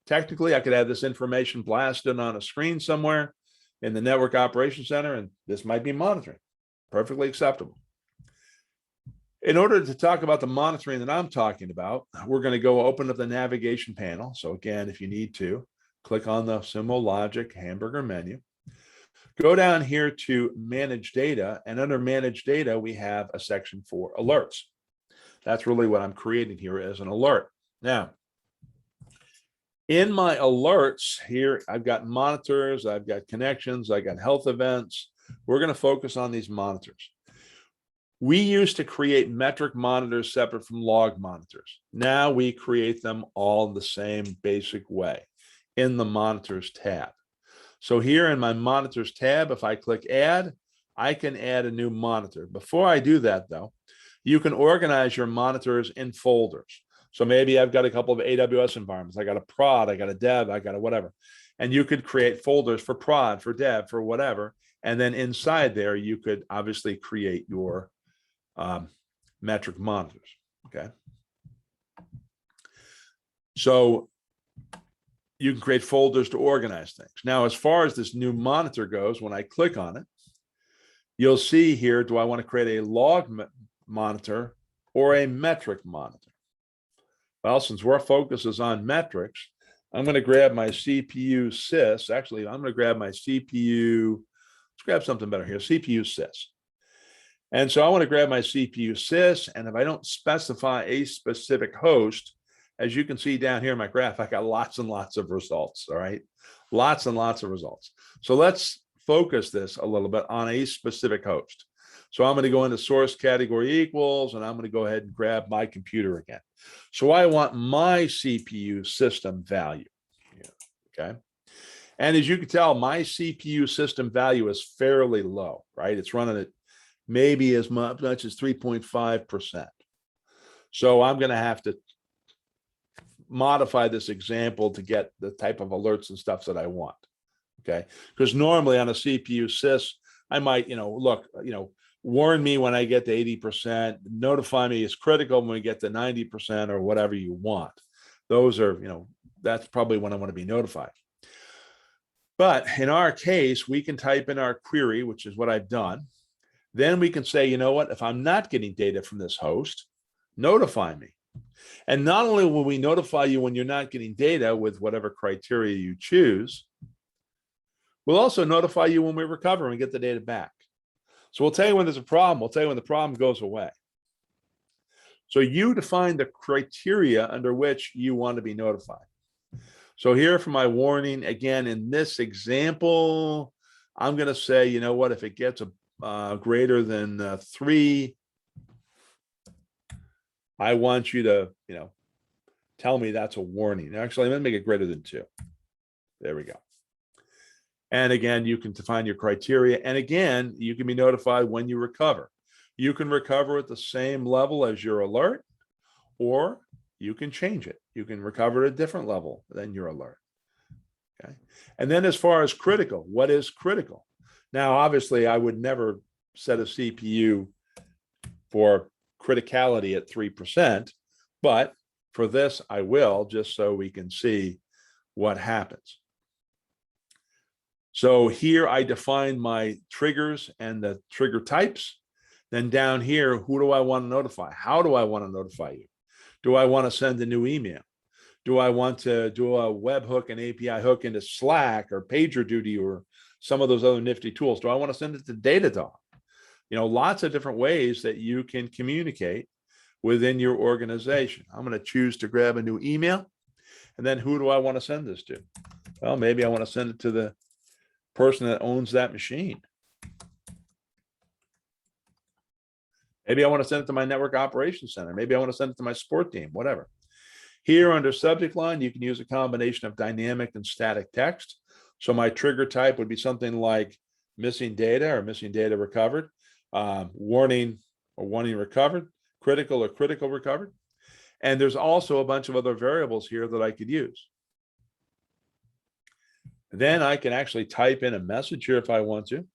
technically, I could have this information blasted on a screen somewhere in the network operations center, and this might be monitoring. Perfectly acceptable. In order to talk about the monitoring that I'm talking about, we're going to go open up the navigation panel. So again, if you need to, click on the Sumo Logic hamburger menu. Go down here to Manage Data, and under Manage Data, we have a section for alerts. That's really what I'm creating here as an alert. Now, in my alerts here, I've got monitors, I've got connections, I've got health events. We're going to focus on these monitors. We used to create metric monitors separate from log monitors. Now we create them all the same basic way in the monitors tab. So here in my monitors tab, if I click add, I can add a new monitor. Before I do that though, you can organize your monitors in folders. So maybe I've got a couple of AWS environments. I got a prod, I got a dev, I got a whatever. And you could create folders for prod, for dev, for whatever. And then inside there, you could obviously create your metric monitors. Okay. So you can create folders to organize things. Now, as far as this new monitor goes, when I click on it, you'll see here, do I want to create a log monitor or a metric monitor? Well, since our focus is on metrics, I'm going to grab my CPU sys. Actually, I'm going to grab my CPU. Let's grab something better here, CPU sys. And so I want to grab my CPU sys, and if I don't specify a specific host, as you can see down here in my graph, I got lots and lots of results, all right? Lots and lots of results. So let's focus this a little bit on a specific host. So I'm going to go into source category equals, and I'm going to go ahead and grab my computer again. So I want my CPU system value, okay? And as you can tell, my CPU system value is fairly low, right? It's running at maybe as much as 3.5%. So I'm going to have to modify this example to get the type of alerts and stuff that I want. Okay. Because normally on a CPU sys, I might, look, warn me when I get to 80%, notify me it's critical when we get to 90% or whatever you want. Those are, that's probably when I want to be notified. But in our case, we can type in our query, which is what I've done. Then we can say, you know what, if I'm not getting data from this host, notify me. And not only will we notify you when you're not getting data with whatever criteria you choose, we'll also notify you when we recover and get the data back. So we'll tell you when there's a problem. We'll tell you when the problem goes away. So you define the criteria under which you want to be notified. So here for my warning, again, in this example, I'm going to say, you know what, if it gets greater than 3, I want you to, tell me that's a warning. Actually, I'm going to make it greater than 2. There we go. And again, you can define your criteria. And again, you can be notified when you recover. You can recover at the same level as your alert, or you can change it. You can recover at a different level than your alert. Okay. And then as far as critical, what is critical? Now, obviously, I would never set a CPU for criticality at 3%, but for this, I will, just so we can see what happens. So here I define my triggers and the trigger types. Then down here, who do I want to notify? How do I want to notify you? Do I want to send a new email? Do I want to do a webhook and API hook into Slack or PagerDuty or some of those other nifty tools? Do I want to send it to Datadog? Lots of different ways that you can communicate within your organization. I'm going to choose to grab a new email. And then who do I want to send this to? Well, maybe I want to send it to the person that owns that machine. Maybe I want to send it to my network operations center. Maybe I want to send it to my support team, whatever. Here under subject line, you can use a combination of dynamic and static text. So my trigger type would be something like missing data or missing data recovered, warning or warning recovered, critical or critical recovered. And there's also a bunch of other variables here that I could use. Then I can actually type in a message here if I want to.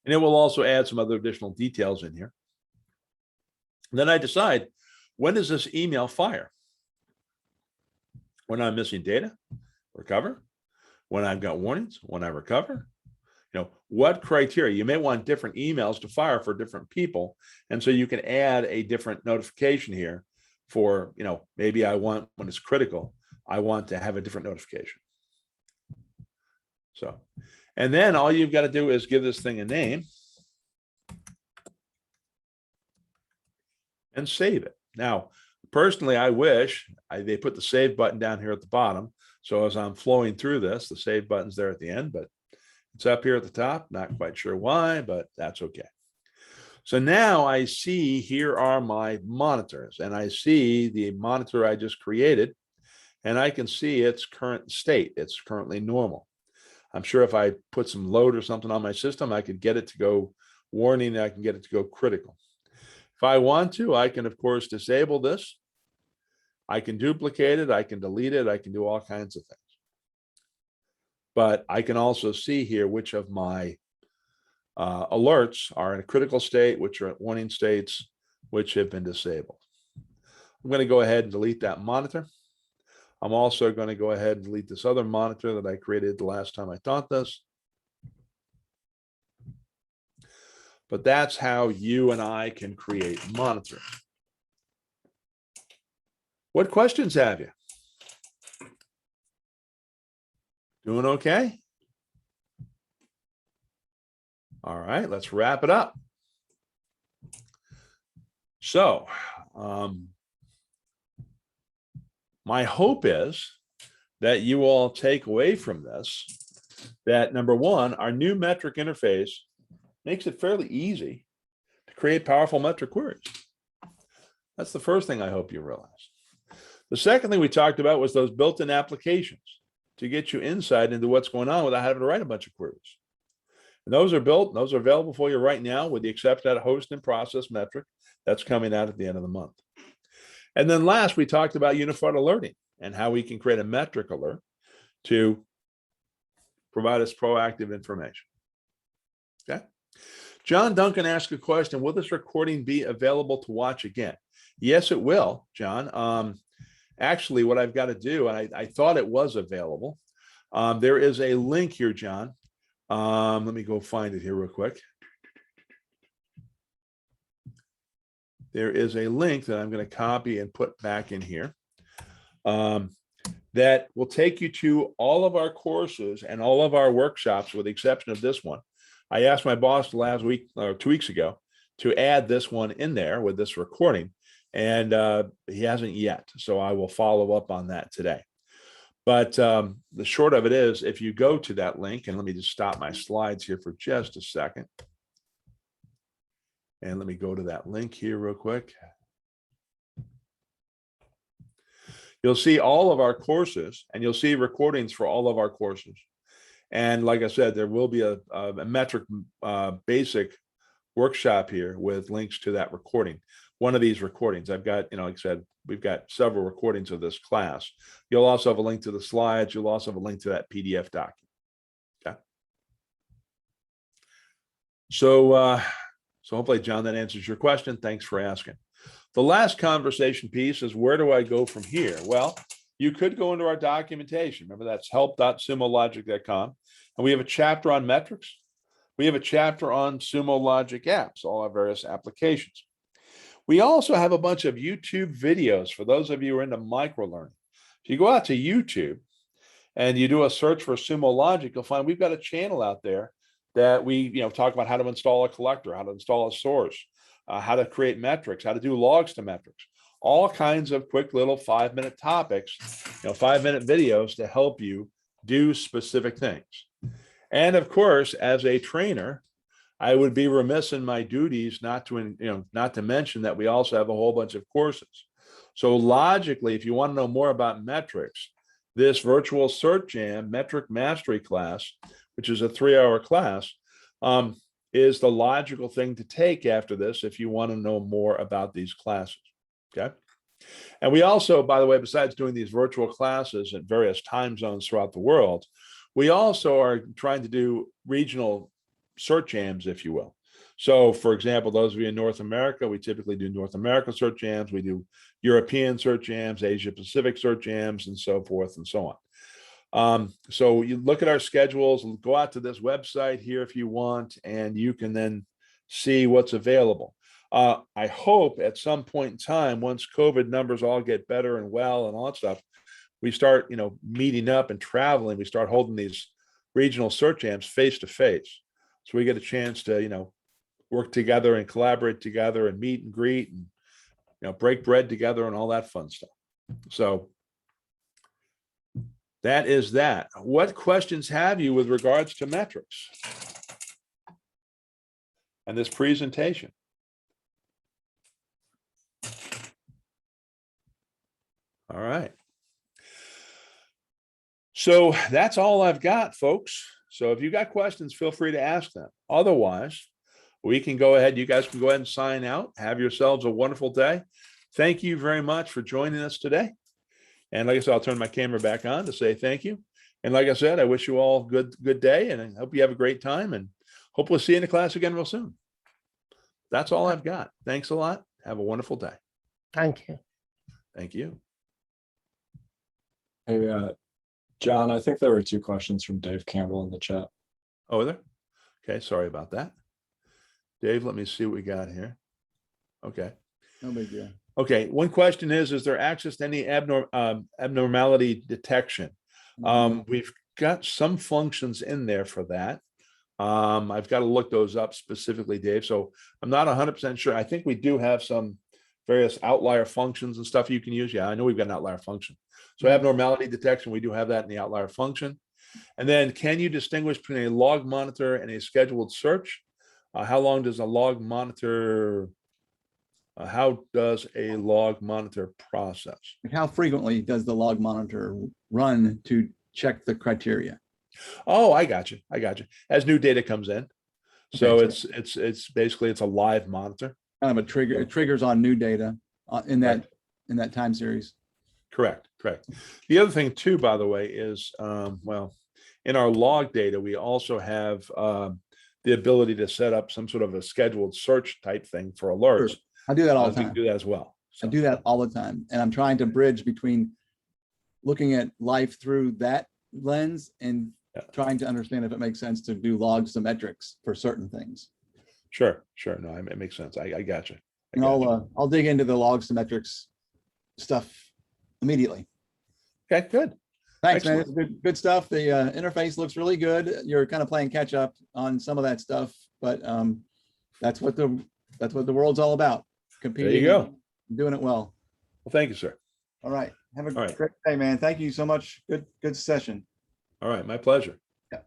And it will also add some other additional details in here. And then I decide, when does this email fire? When I'm missing data, recover. When I've got warnings, when I recover. What criteria? You may want different emails to fire for different people. And so you can add a different notification here for, maybe I want, when it's critical, I want to have a different notification. So, and then all you've got to do is give this thing a name and save it. Now, personally, I wish they put the save button down here at the bottom. So as I'm flowing through this, the save button's there at the end, but it's up here at the top. Not quite sure why, but that's okay. So now I see here are my monitors, and I see the monitor I just created, and I can see its current state. It's currently normal. I'm sure if I put some load or something on my system, I could get it to go warning, I can get it to go critical. If I want to, I can, of course, disable this. I can duplicate it. I can delete it. I can do all kinds of things. But I can also see here which of my alerts are in a critical state, which are at warning states, which have been disabled. I'm going to go ahead and delete that monitor. I'm also going to go ahead and delete this other monitor that I created the last time I taught this. But that's how you and I can create monitoring. What questions have you? Doing okay? All right, let's wrap it up. So, my hope is that you all take away from this that, number one, our new metric interface makes it fairly easy to create powerful metric queries. That's the first thing I hope you realize. The second thing we talked about was those built-in applications to get you insight into what's going on without having to write a bunch of queries. And those are built, those are available for you right now, with the exception of that host and process metric that's coming out at the end of the month. And then last, we talked about unified alerting and how we can create a metric alert to provide us proactive information. Okay. John Duncan asked a question, will this recording be available to watch again? Yes, it will, John. Actually, what I've got to do, and I thought it was available. There is a link here, John. Let me go find it here real quick. There is a link that I'm going to copy and put back in here that will take you to all of our courses and all of our workshops, with the exception of this one. I asked my boss last week or 2 weeks ago to add this one in there with this recording, and he hasn't yet. So I will follow up on that today. But the short of it is, if you go to that link, and let me just stop my slides here for just a second. And let me go to that link here real quick. You'll see all of our courses, and you'll see recordings for all of our courses. And like I said, there will be a metric basic workshop here with links to that recording. One of these recordings, I've got, like I said, we've got several recordings of this class. You'll also have a link to the slides. You'll also have a link to that PDF document. Okay. So hopefully, John, that answers your question. Thanks for asking. The last conversation piece is, where do I go from here? Well, you could go into our documentation. Remember, that's help.sumologic.com. And we have a chapter on metrics. We have a chapter on Sumo Logic apps, all our various applications. We also have a bunch of YouTube videos for those of you who are into microlearning. If you go out to YouTube and you do a search for Sumo Logic, you'll find we've got a channel out there that we talk about how to install a collector, how to install a source, how to create metrics, how to do logs to metrics, all kinds of quick little 5-minute topics, 5-minute videos to help you do specific things. And of course, as a trainer, I would be remiss in my duties not to mention that we also have a whole bunch of courses. So logically, if you want to know more about metrics, this virtual cert jam metric mastery class, which is a 3-hour class, is the logical thing to take after this if you want to know more about these classes. Okay. And we also, by the way, besides doing these virtual classes at various time zones throughout the world, we also are trying to do regional search jams, if you will. So, for example, those of you in North America, we typically do North America search jams. We do European search jams, Asia Pacific search jams, and so forth and so on. So you look at our schedules, go out to this website here if you want, and you can then see what's available. I hope at some point in time, once COVID numbers all get better and well and all that stuff, we start, meeting up and traveling. We start holding these regional search jams face to face. So we get a chance to, work together and collaborate together and meet and greet and, break bread together and all that fun stuff. So that is that. What questions have you with regards to metrics and this presentation? All right. So that's all I've got, folks. So if you got questions, feel free to ask them. Otherwise, we can go ahead. You guys can go ahead and sign out. Have yourselves a wonderful day. Thank you very much for joining us today. And like I said, I'll turn my camera back on to say thank you. And like I said, I wish you all good day, and I hope you have a great time, and hope we'll see you in the class again real soon. That's all I've got. Thanks a lot. Have a wonderful day. Thank you. Thank you. Hey, John, I think there were 2 questions from Dave Campbell in the chat. Oh, there? Okay, sorry about that. Dave, let me see what we got here. Okay. No big deal. Okay, one question is there access to any abnormality detection? We've got some functions in there for that. I've got to look those up specifically, Dave. So I'm not 100% sure. I think we do have some various outlier functions and stuff you can use. Yeah, I know we've got an outlier function. So abnormality detection, we do have that in the outlier function. And then can you distinguish between a log monitor and a scheduled search? How long does a log monitor, how does a log monitor process? How frequently does the log monitor run to check the criteria? Oh, I got you. As new data comes in. So Okay, it's basically, it's a live monitor. Kind of a trigger. It triggers on new data in that time series. Correct. The other thing too, by the way, is, well, in our log data, we also have the ability to set up some sort of a scheduled search type thing for alerts. Sure. I do that all the We can time. do that as well. I do that all the time. And I'm trying to bridge between looking at life through that lens and trying to understand if it makes sense to do logs to metrics for certain things. Sure. No, it makes sense. I got you. And I'll dig into the logs to metrics stuff immediately. Okay, good. Thanks, man. Excellent. It's good stuff. The interface looks really good. You're kind of playing catch up on some of that stuff, but that's what the world's all about. Competing. There you go. And doing it well. Well, thank you, sir. All right. Have a All right. great day, man. Thank you so much. Good session. All right, my pleasure. Yeah.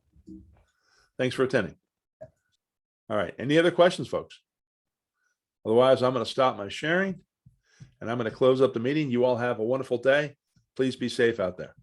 Thanks for attending. All right, any other questions, folks? Otherwise, I'm going to stop my sharing and I'm going to close up the meeting. You all have a wonderful day. Please be safe out there.